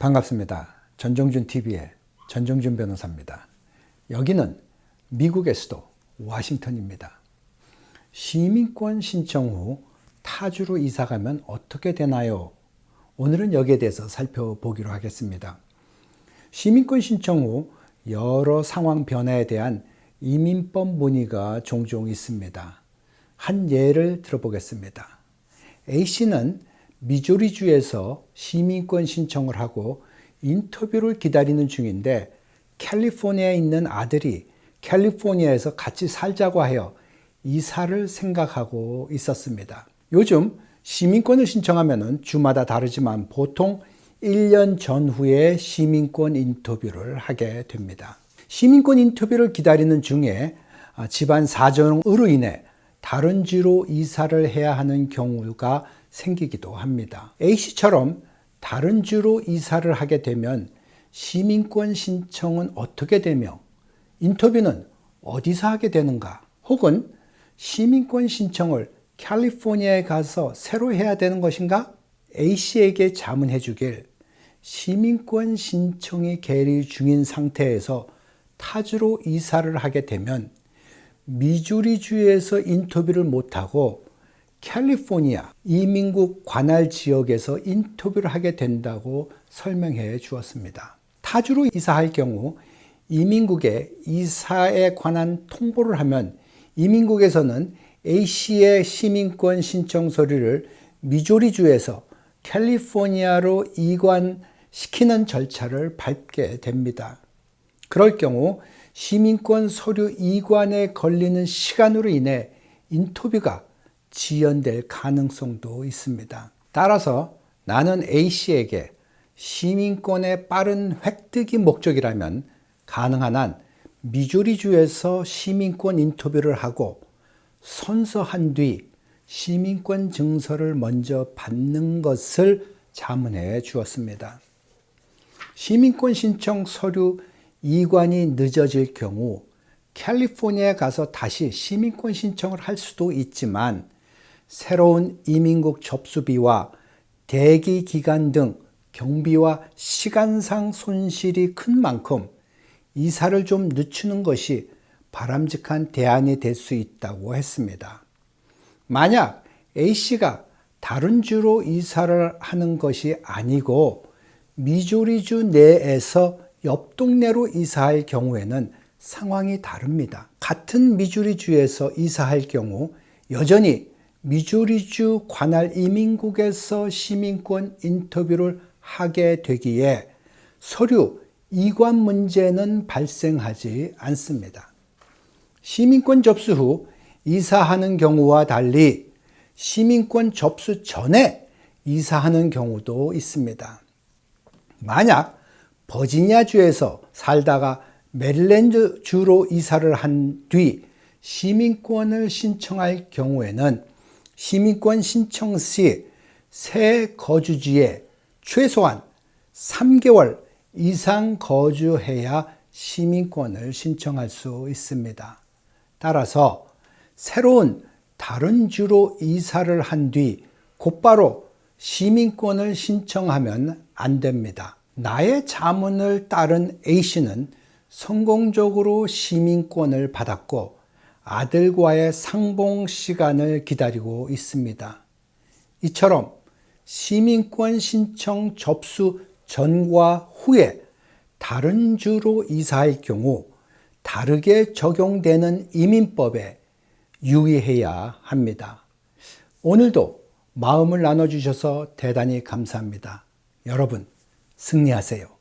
반갑습니다. 전정준 TV의 전정준 변호사입니다. 여기는 미국의 수도 워싱턴입니다. 시민권 신청 후 타주로 이사가면 어떻게 되나요? 오늘은 여기에 대해서 살펴보기로 하겠습니다. 시민권 신청 후 여러 상황 변화에 대한 이민법 문의가 종종 있습니다. 한 예를 들어보겠습니다. A씨는 미주리주에서 시민권 신청을 하고 인터뷰를 기다리는 중인데 캘리포니아에 있는 아들이 캘리포니아에서 같이 살자고 하여 이사를 생각하고 있었습니다. 요즘 시민권을 신청하면 주마다 다르지만 보통 1년 전후에 시민권 인터뷰를 하게 됩니다. 시민권 인터뷰를 기다리는 중에 집안 사정으로 인해 다른 주로 이사를 해야 하는 경우가 생기기도 합니다. A씨처럼 다른 주로 이사를 하게 되면 시민권 신청은 어떻게 되며 인터뷰는 어디서 하게 되는가? 혹은 시민권 신청을 캘리포니아에 가서 새로 해야 되는 것인가? A씨에게 자문해 주길, 시민권 신청이 계류 중인 상태에서 타주로 이사를 하게 되면 미주리주에서 인터뷰를 못하고 캘리포니아 이민국 관할 지역에서 인터뷰를 하게 된다고 설명해 주었습니다. 타주로 이사할 경우 이민국에 이사에 관한 통보를 하면 이민국에서는 A씨의 시민권 신청 서류를 미주리주에서 캘리포니아로 이관시키는 절차를 밟게 됩니다. 그럴 경우 시민권 서류 이관에 걸리는 시간으로 인해 인터뷰가 지연될 가능성도 있습니다. 따라서 나는 A씨에게 시민권의 빠른 획득이 목적이라면 가능한 한 미주리주에서 시민권 인터뷰를 하고 선서한 뒤 시민권 증서를 먼저 받는 것을 자문해 주었습니다. 시민권 신청 서류 이관이 늦어질 경우 캘리포니아에 가서 다시 시민권 신청을 할 수도 있지만 새로운 이민국 접수비와 대기 기간 등 경비와 시간상 손실이 큰 만큼 이사를 좀 늦추는 것이 바람직한 대안이 될 수 있다고 했습니다. 만약 A씨가 다른 주로 이사를 하는 것이 아니고 미주리주 내에서 옆 동네로 이사할 경우에는 상황이 다릅니다. 같은 미주리주에서 이사할 경우 여전히 미주리주 관할 이민국에서 시민권 인터뷰를 하게 되기에 서류 이관 문제는 발생하지 않습니다. 시민권 접수 후 이사하는 경우와 달리 시민권 접수 전에 이사하는 경우도 있습니다. 만약 버지니아주에서 살다가 메릴랜드주로 이사를 한 뒤 시민권을 신청할 경우에는 시민권 신청 시 새 거주지에 최소한 3개월 이상 거주해야 시민권을 신청할 수 있습니다. 따라서 새로운 다른 주로 이사를 한 뒤 곧바로 시민권을 신청하면 안 됩니다. 나의 자문을 따른 A씨는 성공적으로 시민권을 받았고 아들과의 상봉 시간을 기다리고 있습니다. 이처럼 시민권 신청 접수 전과 후에 다른 주로 이사할 경우 다르게 적용되는 이민법에 유의해야 합니다. 오늘도 마음을 나눠주셔서 대단히 감사합니다. 여러분, 승리하세요.